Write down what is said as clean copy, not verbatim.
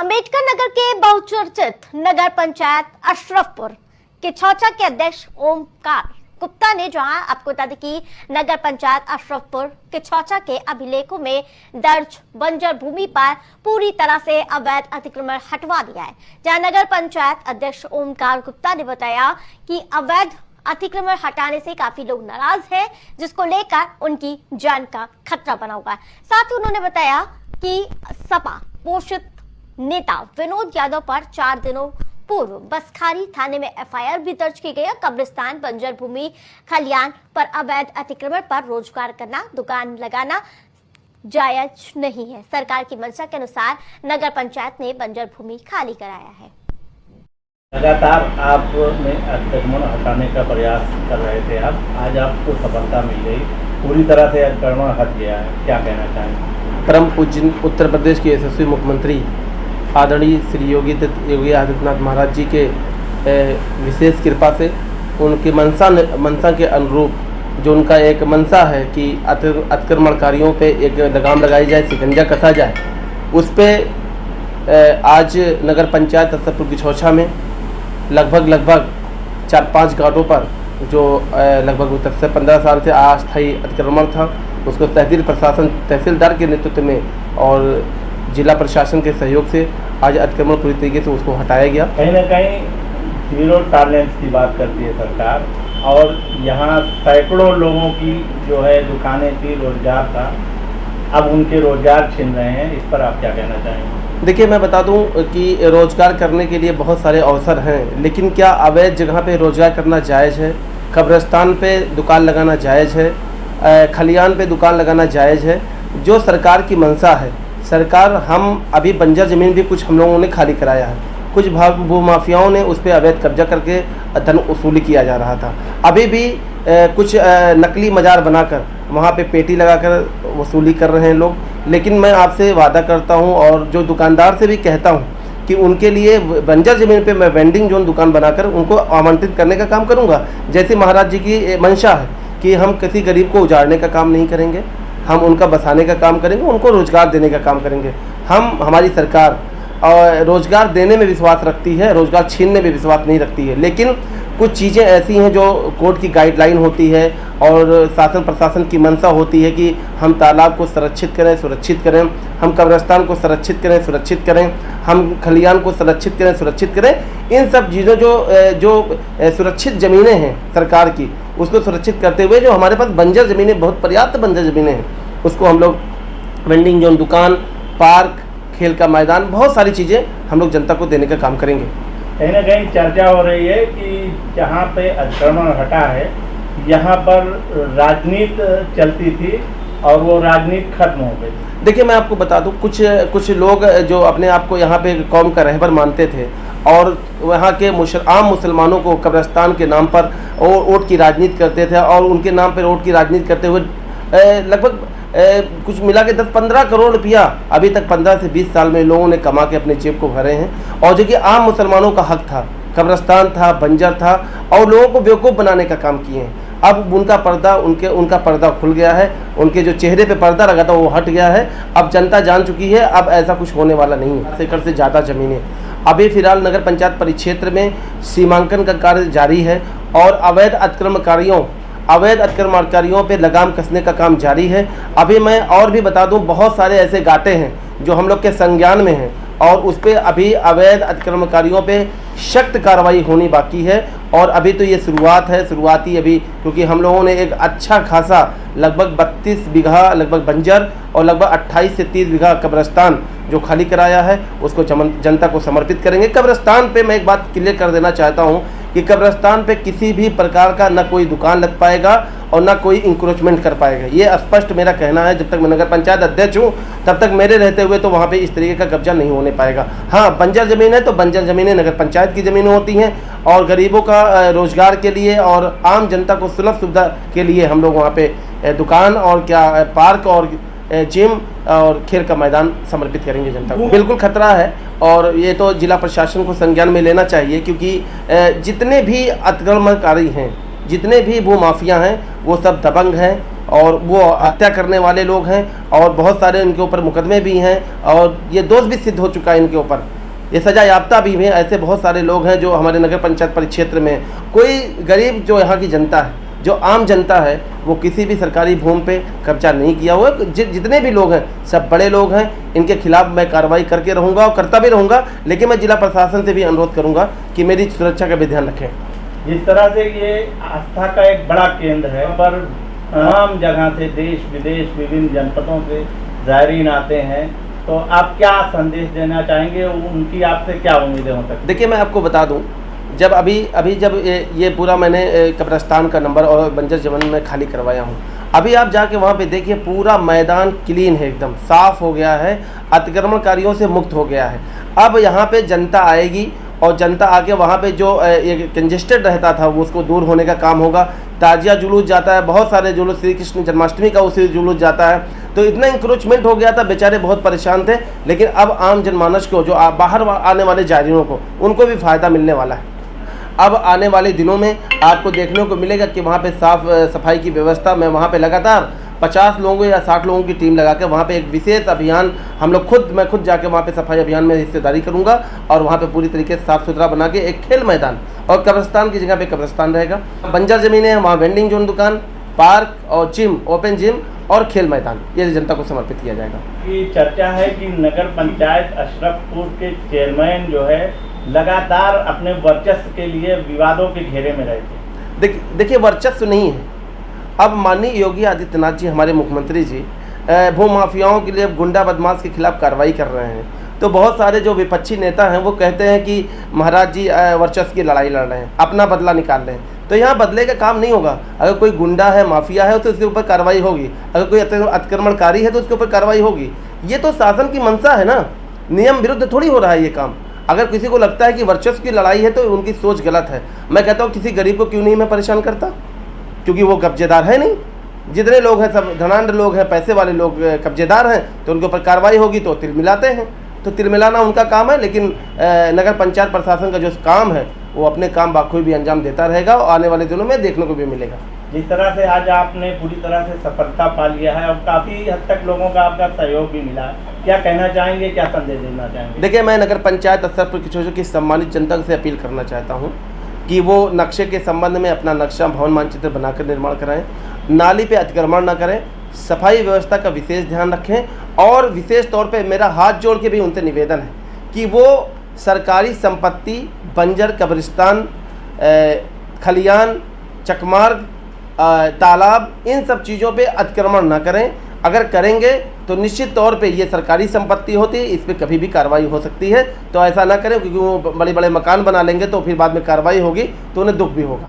अंबेडकर नगर के बहुचर्चित नगर पंचायत अशरफपुर के छौचा के अध्यक्ष ओमकार गुप्ता ने, जहां आपको बता दें कि नगर पंचायत अशरफपुर के छौचा के अभिलेखों में दर्ज बंजर भूमि पर पूरी तरह से अवैध अतिक्रमण हटवा दिया है। जहां नगर पंचायत अध्यक्ष ओमकार गुप्ता ने बताया कि अवैध अतिक्रमण हटाने से काफी लोग नाराज हैं, जिसको लेकर उनकी जान का खतरा बना हुआ है। साथ ही उन्होंने बताया कि सपा पोषित नेता विनोद यादव पर 4 दिनों पूर्व बसखारी थाने में एफआईआर भी दर्ज की गई है। कब्रिस्तान, बंजर भूमि, खलियान पर अवैध अतिक्रमण पर रोजगार करना, दुकान लगाना जायज नहीं है। सरकार की मंशा के अनुसार नगर पंचायत ने बंजर भूमि खाली कराया है। लगातार आपने अतिक्रमण हटाने का प्रयास कर रहे थे, आज आपको सफलता मिल गई, पूरी तरह से अतिक्रमण हट गया है, क्या कहना चाहेंगे? परम पूज्य उत्तर प्रदेश के यशस्वी मुख्यमंत्री आदरणीय श्री योगी आदित्यनाथ महाराज जी के विशेष कृपा से उनकी मंशा के अनुरूप जो उनका एक मंशा है कि अतिक्रमणकारियों पे एक लगाम लगाई जाए, शिकंजा कसा जाए, उस पे आज नगर पंचायत अशरफपुर की छौछा में लगभग 4-5 गाटों पर जो लगभग 15 साल से अस्थायी अतिक्रमण था, उसको तहसील प्रशासन, तहसीलदार के नेतृत्व में और जिला प्रशासन के सहयोग से आज अतिक्रमण पूरी तरीके से उसको हटाया गया। कहीं ना कहीं जीरो टॉलरेंस की बात करती है सरकार, और यहाँ सैकड़ों लोगों की जो है दुकानें थी, रोजगार था, अब उनके रोजगार छिन रहे हैं, इस पर आप क्या कहना चाहेंगे? देखिए, मैं बता दूं कि रोजगार करने के लिए बहुत सारे अवसर हैं, लेकिन क्या अवैध जगह पे रोजगार करना जायज़ है? कब्रिस्तान पे दुकान लगाना जायज़ है? खलियान पे दुकान लगाना जायज़ है? जो सरकार की मंशा है, सरकार, हम अभी बंजर ज़मीन भी कुछ हम लोगों ने खाली कराया है, कुछ भूमाफियाओं ने उस पर अवैध कब्जा करके धन वसूली किया जा रहा था। अभी भी कुछ नकली मज़ार बनाकर वहाँ पे पेटी लगाकर वसूली कर रहे हैं लोग। लेकिन मैं आपसे वादा करता हूँ और जो दुकानदार से भी कहता हूँ कि उनके लिए बंजर ज़मीन पे मैं वेंडिंग जोन दुकान बनाकर उनको आमंत्रित करने का काम करूँगा। जैसे महाराज जी की मंशा है कि हम किसी गरीब को उजाड़ने का काम नहीं करेंगे, हम उनका बसाने का काम करेंगे, उनको रोज़गार देने का काम करेंगे। हमारी सरकार और रोज़गार देने में विश्वास रखती है, रोज़गार छीनने में विश्वास नहीं रखती है। लेकिन कुछ चीज़ें ऐसी हैं जो कोर्ट की गाइडलाइन होती है और शासन प्रशासन की मंशा होती है कि हम तालाब को संरक्षित करें, सुरक्षित करें, हम कब्रिस्तान को संरक्षित करें, सुरक्षित करें, हम खलियान को संरक्षित करें, सुरक्षित करें। इन सब चीज़ों जो सुरक्षित ज़मीनें हैं सरकार की, उसको सुरक्षित करते हुए जो हमारे पास बंजर ज़मीनें, बहुत पर्याप्त बंजर ज़मीनें हैं, उसको हम लोग वेंडिंग जोन दुकान, पार्क, खेल का मैदान, बहुत सारी चीज़ें हम लोग जनता को देने का काम करेंगे। कहीं ना कहीं चर्चा हो रही है कि जहाँ पे अतिक्रमण हटा है, यहाँ पर राजनीति चलती थी और वो राजनीति खत्म हो गई। देखिए, मैं आपको बता दूं, कुछ लोग जो अपने आप को यहाँ पे कौम का रहबर मानते थे और वहाँ के आम मुसलमानों को कब्रिस्तान के नाम पर वोट की राजनीति करते थे और उनके नाम पर वोट की राजनीति करते हुए लगभग कुछ मिला के 10-15 करोड़ रुपया अभी तक 15 से 20 साल में लोगों ने कमा के अपने जेब को भरे हैं। और जो कि आम मुसलमानों का हक था, कब्रिस्तान था, बंजर था, और लोगों को बेवकूफ़ बनाने का काम किए हैं। अब उनका पर्दा खुल गया है, उनके जो चेहरे पे पर्दा लगा था वो हट गया है। अब जनता जान चुकी है, अब ऐसा कुछ होने वाला नहीं है। एकड़ से ज़्यादा ज़मीनें अभी फिलहाल नगर पंचायत परिक्षेत्र में सीमांकन का कार्य जारी है और अवैध अतिक्रमणकारियों पे लगाम कसने का काम जारी है। अभी मैं और भी बता दूं, बहुत सारे ऐसे गाटे हैं जो हम लोग के संज्ञान में हैं और उस पर अभी अवैध अतिक्रमणकारियों पे सख्त कार्रवाई होनी बाकी है। और अभी तो ये शुरुआत है, शुरुआती अभी, क्योंकि हम लोगों ने एक अच्छा खासा लगभग 32 बीघा लगभग बंजर और लगभग 28 से 30 बीघा कब्रिस्तान जो खाली कराया है, उसको जनता को समर्पित करेंगे। कब्रिस्तान पे मैं एक बात क्लियर कर देना चाहता हूँ कि कब्रिस्तान पे किसी भी प्रकार का न कोई दुकान लग पाएगा और ना कोई इंक्रोचमेंट कर पाएगा, ये स्पष्ट मेरा कहना है। जब तक मैं नगर पंचायत अध्यक्ष हूँ तब तक मेरे रहते हुए तो वहाँ पे इस तरीके का कब्जा नहीं होने पाएगा। हाँ, बंजर ज़मीन है तो बंजर ज़मीनें नगर पंचायत की ज़मीनें होती हैं और गरीबों का रोज़गार के लिए और आम जनता को सुलभ सुविधा के लिए हम लोग वहाँ पे दुकान और पार्क और जिम और खेल का मैदान समर्पित करेंगे जनता को। बिल्कुल खतरा है और ये तो जिला प्रशासन को संज्ञान में लेना चाहिए, क्योंकि जितने भी अतिक्रमणकारी हैं, जितने भी भूमाफिया हैं, वो सब दबंग हैं और वो हत्या करने वाले लोग हैं और बहुत सारे इनके ऊपर मुकदमे भी हैं और ये दोष भी सिद्ध हो चुका है इनके ऊपर, ये सजा याफ्ता भी हैं। ऐसे बहुत सारे लोग हैं जो हमारे नगर पंचायत परिक्षेत्र में, कोई गरीब जो यहाँ की जनता है, जो आम जनता है, वो किसी भी सरकारी भूमि पे कब्जा नहीं किया हुआ। जितने भी लोग हैं सब बड़े लोग हैं, इनके खिलाफ मैं कार्रवाई करके रहूँगा और करता भी रहूँगा, लेकिन मैं जिला प्रशासन से भी अनुरोध करूँगा कि मेरी सुरक्षा का भी ध्यान रखें। जिस तरह से ये आस्था का एक बड़ा केंद्र है, पर तमाम जगह से देश विदेश विभिन्न जनपदों से ज़ायरीन आते हैं, तो आप क्या संदेश देना चाहेंगे, उनकी आपसे क्या उम्मीदें हो सकती? देखिए, मैं आपको बता दूं, जब अभी जब ये पूरा मैंने कब्रिस्तान का नंबर और बंजर जमीन में खाली करवाया हूँ, अभी आप जाके वहाँ पे देखिए पूरा मैदान क्लीन है, एकदम साफ़ हो गया है, अतिक्रमणकारियों से मुक्त हो गया है। अब यहाँ पे जनता आएगी और जनता आके वहाँ पे जो ये कंजेस्टेड रहता था वो उसको दूर होने का काम होगा। ताजिया जुलूस जाता है, बहुत सारे जुलूस, श्री कृष्ण जन्माष्टमी का उसी जुलूस जाता है, तो इतना इंक्रोचमेंट हो गया था, बेचारे बहुत परेशान थे। लेकिन अब आम जनमानस को, जो बाहर आने वाले जायरीनों को, उनको भी फ़ायदा मिलने वाला है। अब आने वाले दिनों में आपको देखने को मिलेगा कि वहाँ पे साफ सफाई की व्यवस्था, मैं वहाँ पे लगातार 50 लोगों या 60 लोगों की टीम लगा के वहाँ पे एक विशेष अभियान हम लोग मैं खुद जाके वहाँ पे सफाई अभियान में हिस्सेदारी करूँगा और वहाँ पे पूरी तरीके से साफ़ सुथरा बना के एक खेल मैदान और कब्रिस्तान की जगह पे कब्रिस्तान रहेगा। बंजर ज़मीनें हैं, वहाँ वेंडिंग जोन दुकान, पार्क और जिम, ओपन जिम और खेल मैदान, ये जनता को समर्पित किया जाएगा। ये चर्चा है कि नगर पंचायत अशरफपुर के चेयरमैन जो है लगातार अपने वर्चस्व के लिए विवादों के घेरे में रहते हैं। देखिए, वर्चस्व नहीं है। अब माननीय योगी आदित्यनाथ जी, हमारे मुख्यमंत्री जी, भू माफियाओं के लिए, गुंडा बदमाश के खिलाफ कार्रवाई कर रहे हैं, तो बहुत सारे जो विपक्षी नेता हैं वो कहते हैं कि महाराज जी वर्चस्व की लड़ाई लड़ रहे हैं, अपना बदला निकाल रहे हैं। तो यहाँ बदले का काम नहीं होगा। अगर कोई गुंडा है, माफिया है, तो उसके ऊपर कार्रवाई होगी। अगर कोई अतिक्रमणकारी है तो उसके ऊपर कार्रवाई होगी। ये तो शासन की मंशा है ना, नियम विरुद्ध थोड़ी हो रहा है ये काम। अगर किसी को लगता है कि वर्चस्व की लड़ाई है तो उनकी सोच गलत है। मैं कहता हूँ किसी गरीब को क्यों नहीं मैं परेशान करता, क्योंकि वो कब्जेदार है नहीं। जितने लोग हैं सब धनाढ़ लोग हैं, पैसे वाले लोग कब्जेदार हैं, तो उनके ऊपर कार्रवाई होगी तो तिल मिलाते हैं, तो तिल मिलाना उनका काम है। लेकिन नगर पंचायत प्रशासन का जो काम है वो अपने काम बाखूबी भी अंजाम देता रहेगा और आने वाले दिनों में देखने को भी मिलेगा। जिस तरह से आज आपने पूरी तरह से सफलता पा लिया है और काफ़ी हद तक लोगों का आपका सहयोग भी मिला है, क्या कहना चाहेंगे, क्या संदेश देना चाहेंगे? देखिए, मैं नगर पंचायत अशरफपुर किशोर की सम्मानित जनता से अपील करना चाहता हूँ कि वो नक्शे के संबंध में अपना नक्शा भवन मानचित्र बनाकर निर्माण कराएं, नाली पे अतिक्रमण न करें, सफाई व्यवस्था का विशेष ध्यान रखें और विशेष तौर पे मेरा हाथ जोड़ के भी उनसे निवेदन है कि वो सरकारी संपत्ति, बंजर, कब्रिस्तान, खलियान, चकमार्ग, तालाब, इन सब चीज़ों पे अतिक्रमण ना करें। अगर करेंगे तो निश्चित तौर पे ये सरकारी संपत्ति होती है, इस पर कभी भी कार्रवाई हो सकती है। तो ऐसा ना करें, क्योंकि वो बड़े बड़े मकान बना लेंगे तो फिर बाद में कार्रवाई होगी तो उन्हें दुख भी होगा।